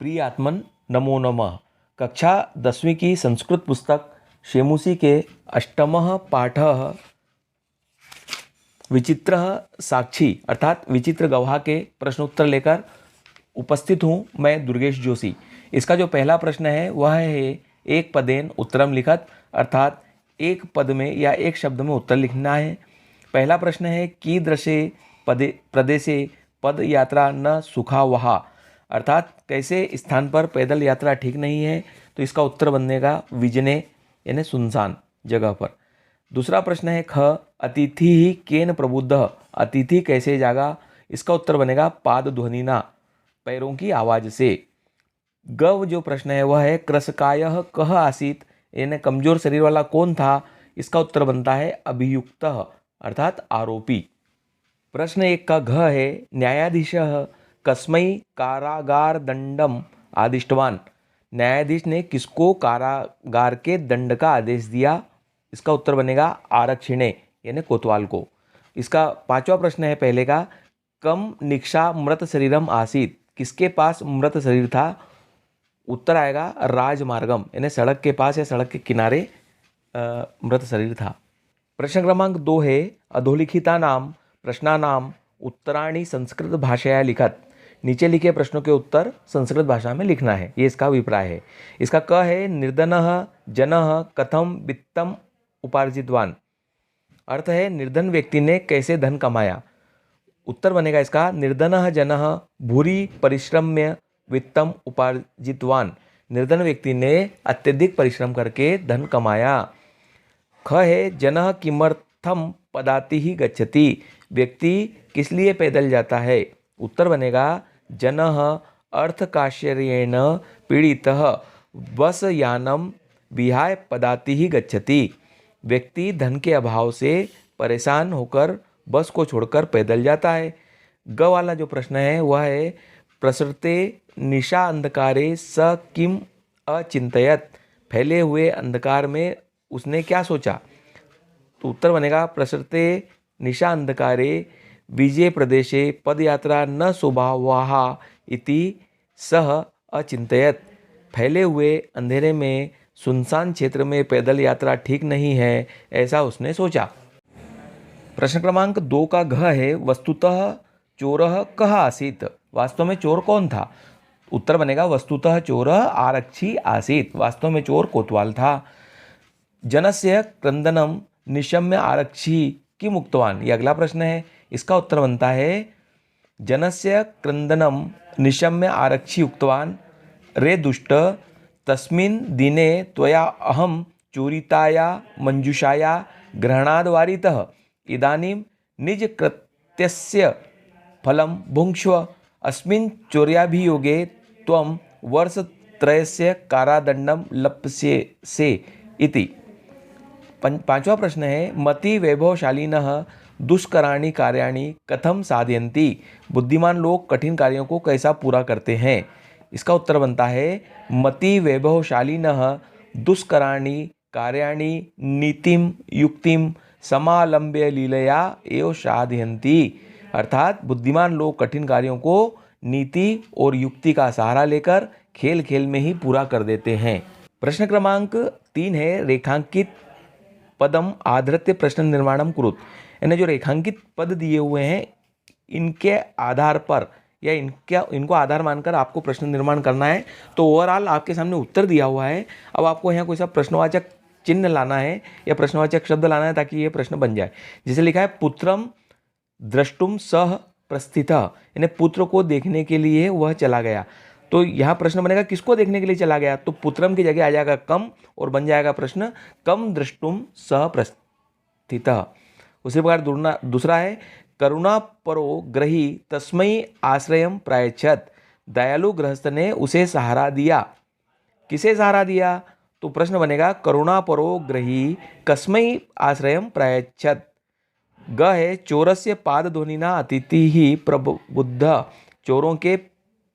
प्रिय आत्मन नमो नमः। कक्षा 10वीं की संस्कृत पुस्तक शेमुसी के अष्टमः पाठः विचित्र साक्षी अर्थात विचित्र गवाह के प्रश्नोत्तर लेकर उपस्थित हूँ मैं दुर्गेश जोशी। इसका जो पहला प्रश्न है वह है एक पदेन उत्तरम लिखत अर्थात एक पद में या एक शब्द में उत्तर लिखना है। पहला प्रश्न है कीदृशे प्रदेशे पद यात्रा न सुखावहा अर्थात कैसे स्थान पर पैदल यात्रा ठीक नहीं है, तो इसका उत्तर बनेगा विजने यानी सुनसान जगह पर। दूसरा प्रश्न है ख अतिथि ही केन प्रबुद्ध अतिथि कैसे जागा, इसका उत्तर बनेगा पाद ध्वनिना पैरों की आवाज से। गव जो प्रश्न है वह है कृशकायः कह आसीत यानी कमजोर शरीर वाला कौन था, इसका उत्तर बनता है अभियुक्त अर्थात आरोपी। प्रश्न एक का घ है न्यायाधीशः कस्मै कारागार दंडम आदिष्टवान न्यायाधीश ने किसको कारागार के दंड का आदेश दिया, इसका उत्तर बनेगा आरक्षिणे यानी कोतवाल को। इसका पांचवा प्रश्न है पहले का कम निक्षा मृत शरीरम आसीत किसके पास मृत शरीर था, उत्तर आएगा राजमार्गम यानी सड़क के पास या सड़क के किनारे मृत शरीर था। प्रश्न क्रमांक 2 है अधोलिखिता नाम प्रश्नानाम उत्तराणी संस्कृत भाषाया लिखत नीचे लिखे प्रश्नों के उत्तर संस्कृत भाषा में लिखना है, ये इसका अभिप्राय है। इसका क है निर्धनः जनः कथम वित्तम उपार्जितवान अर्थ है निर्धन व्यक्ति ने कैसे धन कमाया, उत्तर बनेगा इसका निर्धनः जनः भूरि परिश्रम्य वित्तम उपार्जितवान निर्धन व्यक्ति ने अत्यधिक परिश्रम करके धन कमाया। ख है जनः किमर्थम पदाति ही गच्छति व्यक्ति किस लिए पैदल जाता है, उत्तर बनेगा जनः अर्थकाश्यर्येण पीड़ितः बस यानम विहाय पदाति ही गच्छति व्यक्ति धन के अभाव से परेशान होकर बस को छोड़कर पैदल जाता है। ग वाला जो प्रश्न है वह है प्रसृते निशा अंधकारे स किम अचिंतयत फैले हुए अंधकार में उसने क्या सोचा, तो उत्तर बनेगा प्रसृते निशा अंधकारे विजय प्रदेशे पदयात्रा न शोभावाहा इति सह अचिंतयत फैले हुए अंधेरे में सुनसान क्षेत्र में पैदल यात्रा ठीक नहीं है, ऐसा उसने सोचा। प्रश्न क्रमांक 2 का घ है वस्तुतः चोरः कः आसीत वास्तव में चोर कौन था, उत्तर बनेगा वस्तुतः चोरः आरक्षी आसीत वास्तव में चोर कोतवाल था। जनस्य क्रंदनम निशम्य आरक्षी किम उक्तवान ये अगला प्रश्न है, इसका उत्तर बनता है जनस्य क्रंदनम निशम्य आरक्षी उक्तवान रे दुष्ट तस्मिन् दिने त्वया अहम चोरिताया मंजुषाया ग्रहणाद् वारितः इदानीं निज कृत्यस्य फलं भुङ्क्ष्व अस्मिन् चौर्याभियोगे त्वं वर्षत्रयस्य कारादंडम लप्स्यसे इति। पांचवा प्रश्न है मति वैभवशालिनः दुष्कराणि कार्याणि कथम साधयन्ति बुद्धिमान लोग कठिन कार्यों को कैसा पूरा करते हैं, इसका उत्तर बनता है मति वैभवशालिनः दुष्कराणि कार्याणि नीतिम युक्तिम समालंब्य लीलया एव साधयन्ति अर्थात बुद्धिमान लोग कठिन कार्यों को नीति और युक्ति का सहारा लेकर खेल खेल में ही पूरा कर देते हैं। प्रश्न क्रमांक 3 है रेखांकित पदम आधृत्य प्रश्न निर्माणम कुरुत यानी जो रेखांकित पद दिए हुए हैं इनके आधार पर या इनको आधार मानकर आपको प्रश्न निर्माण करना है। तो ओवरऑल आपके सामने उत्तर दिया हुआ है, अब आपको यहाँ कोई सा प्रश्नवाचक चिन्ह लाना है या प्रश्नवाचक शब्द लाना है ताकि ये प्रश्न बन जाए। जैसे लिखा है पुत्रम द्रष्टुम सह प्रस्थितः यानी पुत्र को देखने के लिए वह चला गया, तो यहाँ प्रश्न बनेगा किसको देखने के लिए चला गया, तो पुत्रम की जगह आ जाएगा कम और बन जाएगा प्रश्न कम द्रष्टुम सह प्रस्थितः। उसी प्रकार दूसरा है करुणा परो ग्रही तस्मै आश्रयम प्रायच्छत दयालु गृहस्थ ने उसे सहारा दिया, किसे सहारा दिया, तो प्रश्न बनेगा करुणा परो ग्रही कस्मै आश्रयम प्रायच्छत। ग है चोरस्य पाद ध्वनिना अतिथि ही प्रबुद्ध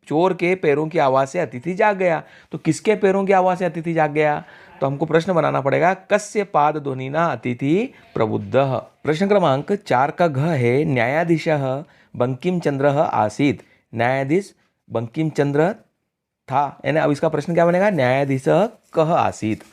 चोर के पैरों की आवाज़ से अतिथि जाग गया, तो किसके पैरों की आवाज़ से अतिथि जाग गया, तो हमको प्रश्न बनाना पड़ेगा कस्य पाद ध्वनिना अतिथि प्रबुद्ध। प्रश्न क्रमांक 4 का घ है न्यायाधीशः बंकिम चंद्र आसीत न्यायाधीश बंकिम चंद्र था, यानी अब इसका प्रश्न क्या बनेगा, न्यायाधीश कह आसीत।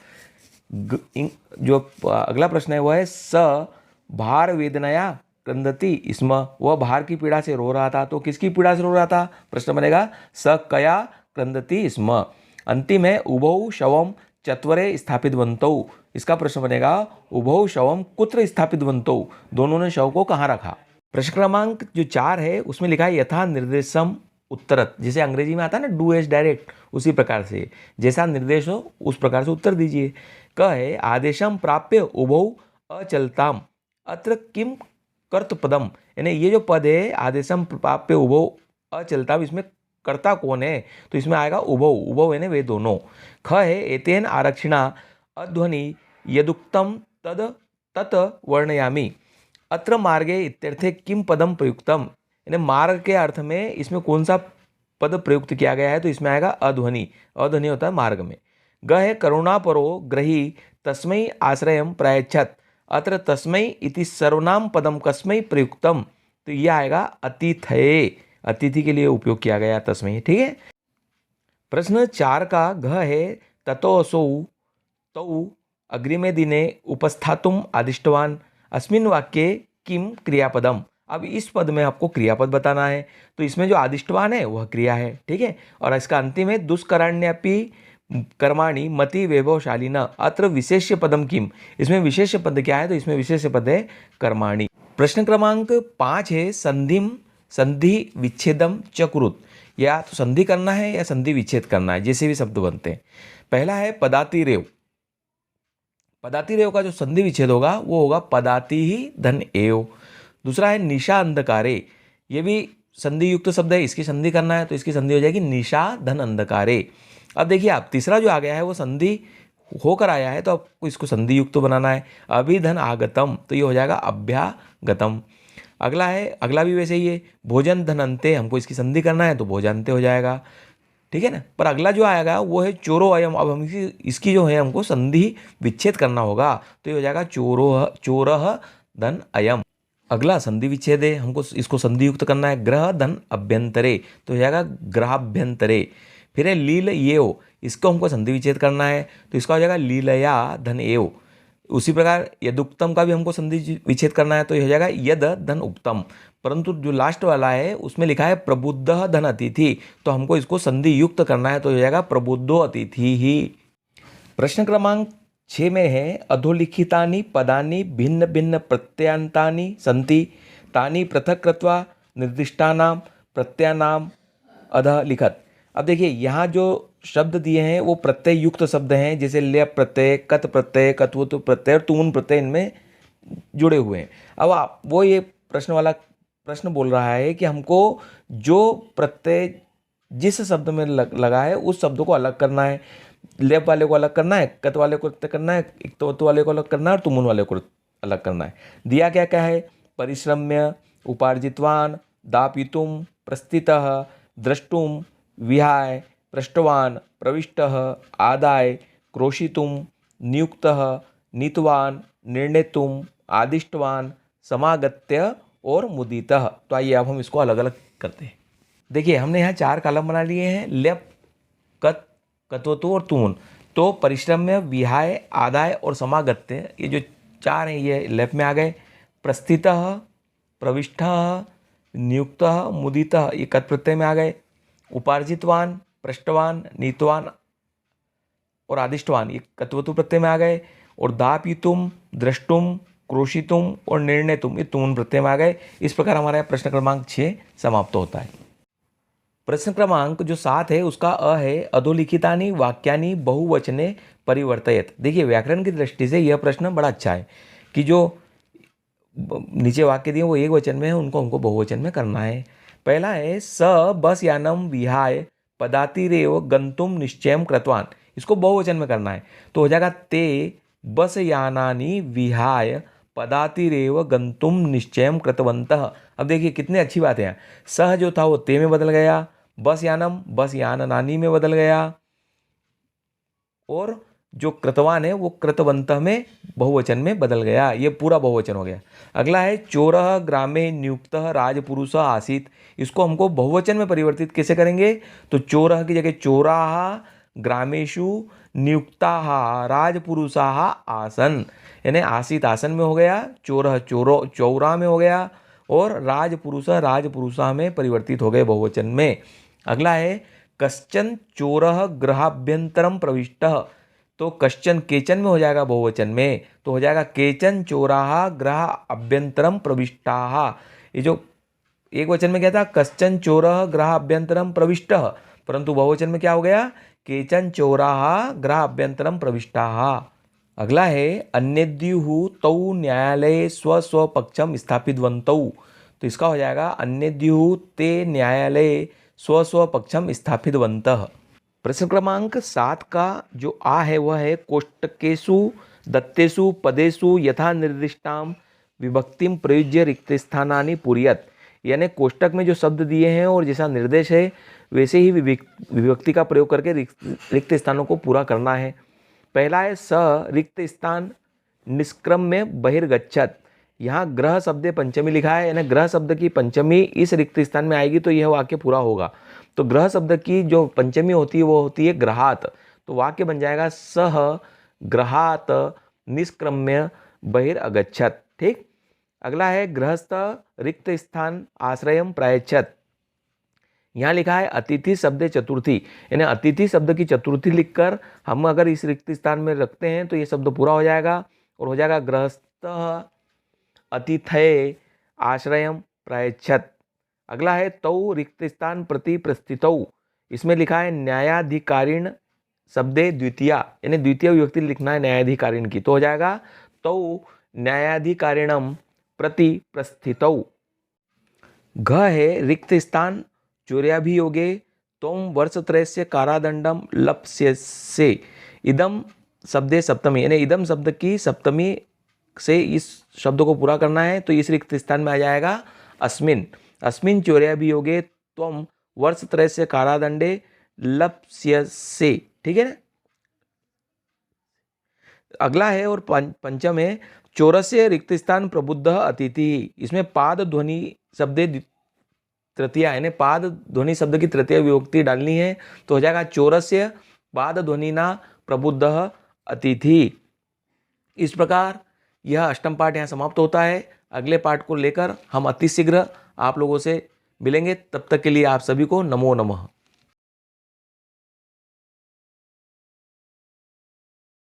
जो अगला प्रश्न है वह है स भार वेदनया क्रंदति स्म, वह भार की पीड़ा से रो रहा था। तो किसकी पीड़ा से रो रहा था, प्रश्न बनेगा स कया क्रंदति स्म। अंतिम है उभौ शवम चत्वरे स्थापितवन्तौ, इसका प्रश्न बनेगा उभौ शवम कुत्र स्थापितवन्तौ, दोनों ने शव को कहाँ रखा। प्रश्न क्रमांक जो 4 है उसमें लिखा है यथा निर्देशम उत्तरत, जैसे अंग्रेजी में आता है ना डू एज डायरेक्ट, उसी प्रकार से जैसा निर्देश हो उस प्रकार से उत्तर दीजिए। क है आदेशम प्राप्य उभौ अचलताम अत्र किम कर्तपदम, यानी ये जो पद है आदेशम प्राप्य उभौ अचलताम, इसमें कर्ता कौन है, तो इसमें आएगा उभौ, उभौ यानी वे दोनों। ख है एतेन आरक्षिणा अध्वनि यदुक्तम तद तत् वर्णयामि अत्र मार्गे इत्यर्थे किम पदम प्रयुक्तम, यानी मार्ग के अर्थ में इसमें कौन सा पद प्रयुक्त किया गया है, तो इसमें आएगा अध्वनि, अध्वनि होता है मार्ग में। ग है करुणापरो ग्रही तस्मै आश्रयम प्रायच्छत अत्र तस्मै इति सर्वनाम पदम कस्मै प्रयुक्तम, तो यह आएगा अतिथये, अतिथि के लिए उपयोग किया गया तस्मै, ठीक है। प्रश्न 4 का घ है ततोऽसौ तौ अग्रिमे दिने उपस्थातुम आदिष्टवान अस्मिन् वाक्ये किम क्रियापदम, अब इस पद में आपको क्रियापद बताना है, तो इसमें जो आदिष्टवान है वह क्रिया है, ठीक है। और इसका अंतिम है दुष्कराण्यपि कर्माणि मति वैभवशालिन अत्र विशेष्य पदम किम, इसमें विशेष्य पद क्या है, तो इसमें विशेष्य पद है कर्माणि। प्रश्न क्रमांक 5 है संधिम संधि विच्छेदम चक्रुत, या तो संधि करना है या संधि विच्छेद करना है, जैसे भी शब्द बनते हैं। पहला है पदाति रेव, पदाति रेव का जो संधि विच्छेद होगा वो होगा पदाति ही धन एव। दूसरा है निशा अंधकारे, ये भी संधि युक्त शब्द है, इसकी संधि करना है तो इसकी संधि हो जाएगी निशा धन अंधकारे। अब देखिए आप तीसरा जो आ गया है वो संधि होकर आया है तो आपको इसको संधि युक्त बनाना है, अभिधन आगतम, तो ये हो जाएगा अभ्यागतम। अगला है, अगला भी वैसे ही है भोजन धनंते, हमको इसकी संधि करना है तो भोजनते हो जाएगा, ठीक है ना। पर अगला जो आएगा वो है चोरो अयम, अब हम इसकी जो है हमको संधि विच्छेद करना होगा, तो ये हो जाएगा चोरह धन अयम। अगला संधि विच्छेद है, हमको इसको संधि युक्त करना है ग्रह धन अभ्यंतरे, तो हो जाएगा ग्रहाभ्यंतरे। फिर है लील येव, इसको हमको संधि विच्छेद करना है तो इसका हो जाएगा लीलया धन एव। उसी प्रकार यदुक्तम का भी हमको संधि विच्छेद करना है तो ये हो जाएगा यद धन उक्तम, परंतु जो लास्ट वाला है उसमें लिखा है प्रबुद्ध धन अतिथि, तो हमको इसको संधि युक्त करना है तो हो जाएगा प्रबुद्धो अतिथि ही। प्रश्न क्रमांक 6 में है अधोलिखितानि पदानि भिन्न भिन्न प्रत्ययांतानि सन्ति तानि पृथक कृत्वा निर्दिष्टानां प्रत्ययानां अधः लिखत। अब देखिए यहाँ जो शब्द दिए हैं वो प्रत्यय युक्त शब्द हैं, जैसे लेप प्रत्यय, कत प्रत्यय, कत्वतु प्रत्यय और तून प्रत्यय इनमें जुड़े हुए हैं। अब आप वो ये प्रश्न वाला प्रश्न बोल रहा है कि हमको जो प्रत्यय जिस शब्द में लगा है उस शब्द को अलग करना है, लेप वाले को अलग करना है, कत वाले को करना है, इक्तवतु वाले को अलग करना है और तुमुन वाले को अलग करना है। दिया क्या क्या है, परिश्रम्य, उपार्जितवान, दापितुम, प्रस्थितः, द्रष्टुम, विहाय, पृष्ठवान, प्रविष्टः, आदाय, क्रोशितुम, नियुक्तः, नीतवान, निर्णेतुम, आदिष्टवान, समागत्य और मुदितः। तो आइए अब हम इसको अलग अलग करते हैं। देखिए हमने यहाँ 4 कॉलम बना लिए हैं, लेप, कत, कत्वतु और तून। तो परिश्रम्य, विहाय, आदाय और समागत्य, ये जो 4 हैं ये लेप में आ गए। प्रस्थितः, प्रविष्टः, नियुक्तः, मुदितः ये कत प्रत्यय में आ गए। उपार्जितवान, पृष्ठवान, नीतवान और आदिष्टवान ये कत्वतु प्रत्यय में आ गए। और दापितुम, द्रष्टुम, क्रोशितुम और निर्णेतुम ये तून प्रत्यय में आ गए। इस प्रकार हमारा प्रश्न क्रमांक 6 समाप्त होता है। प्रश्न क्रमांक जो 7 है उसका अ है अधोलिखितानि वाक्यानि बहुवचने परिवर्तयत। देखिए व्याकरण की दृष्टि से यह प्रश्न बड़ा अच्छा है कि जो नीचे वाक्य दिए वो एक वचन में है, उनको हमको बहुवचन में करना है। पहला है स बस यानम विहाय पदातिरेव गंतुम निश्चयम कृतवान, इसको बहुवचन में करना है तो हो जाएगा ते बस यानानि विहाय पदातिरेव गंतुम निश्चयम कृतवन्तः। अब देखिए कितनी अच्छी बात है, सह जो था वो ते में बदल गया, बस यानम बस याननानि में बदल गया और जो कृतवान है वो कृतवंतः में बहुवचन में बदल गया, ये पूरा बहुवचन हो गया। अगला है चोरः ग्रामे नियुक्तः राजपुरुषः आसीत्। इसको हमको बहुवचन में परिवर्तित कैसे करेंगे? तो चोरः की जगह चोराः, ग्रामेषु नियुक्ताः राजपुरुषाः आसन, यानी आसीत आसन में हो गया, चोरः चौरा में हो गया, और राजपुरुषः राजपुरुषा में परिवर्तित हो गए बहुवचन में। अगला है कश्चन चोरः गृहाभ्यंतरम प्रविष्टः। तो कश्चन केचन में हो जाएगा बहुवचन में, तो हो जाएगा केचन चोराः गृह अभ्यंतरम प्रविष्टाः। ये जो एक वचन में क्या था? कश्चन चोरः गृह अभ्यंतरम प्रविष्टः, परंतु बहुवचन में क्या हो गया? केचन चोराः गृह अभ्यंतरम प्रविष्टाः। अगला है अन्यद्युः तौ न्यायालये स्व पक्षम स्थापितवन्तौ। तो इसका हो जाएगा अन्यद्युः ते न्यायालये स्व पक्षम स्थापितवन्तः। प्रश्न क्रमांक 7 का जो आ है वह है कोष्टकेषु दत्तेषु पदेषु यथा निर्दिष्टाम विभक्तिम प्रयुज्य रिक्त स्थानानि पूरयत। यानी कोष्टक में जो शब्द दिए हैं और जैसा निर्देश है वैसे ही विभक्ति का प्रयोग करके रिक्त स्थानों को पूरा करना है। पहला है स रिक्त स्थान निष्क्रम में बहिर्गच्छत। यहाँ ग्रह शब्द पंचमी लिखा है, यानी ग्रह शब्द की पंचमी इस रिक्त स्थान में आएगी तो यह वाक्य पूरा होगा। तो ग्रह शब्द की जो पंचमी होती है वो होती है ग्रहात, तो वाक्य बन जाएगा सह ग्रहात निष्क्रम्य बहिर्गच्छत। ठीक। अगला है गृहस्थ रिक्त स्थान आश्रयम प्रायच्छत। यहाँ लिखा है अतिथि शब्द चतुर्थी, यानी अतिथि शब्द की चतुर्थी लिखकर हम अगर इस रिक्त स्थान में रखते हैं तो ये शब्द पूरा हो जाएगा और हो जाएगा गृहस्थ अतिथये आश्रयम प्रायच्छत। अगला है तौ रिक्त स्थान प्रति प्रस्थितौ। इसमें लिखा है न्यायाधिकारिण शब्दे द्वितीया, यानी द्वितीय विभक्ति लिखना है न्यायाधिकारिण की, तो हो जाएगा तौ न्यायाधिकारिणम प्रति प्रस्थितौ। घ है रिक्त स्थान चौर्याभियोगे त्वं वर्षत्रयस्य कारादंडम लप्स्यसे। इदम शब्दे सप्तमी, यानी इदम शब्द की सप्तमी से इस शब्द को पूरा करना है, तो इस रिक्त स्थान में आ जाएगा अस्मिन। अस्मिन चौर्याभियोगे त्वं वर्षत्रयस्य कारादंडे लप्स्यसे। ठीक है ना। अगला है और पंचम है चोरस्य रिक्त स्थान प्रबुद्ध अतिथि। इसमें पाद ध्वनि शब्द तृतीया, यानी पाद ध्वनि शब्द की तृतीय विभक्ति डालनी है, तो हो जाएगा चोरस्य पाद ध्वनि ना प्रबुद्ध अतिथि। इस प्रकार यह अष्टम पाठ यहाँ समाप्त होता है। अगले पाठ को लेकर हम अतिशीघ्र आप लोगों से मिलेंगे। तब तक के लिए आप सभी को नमो नमः।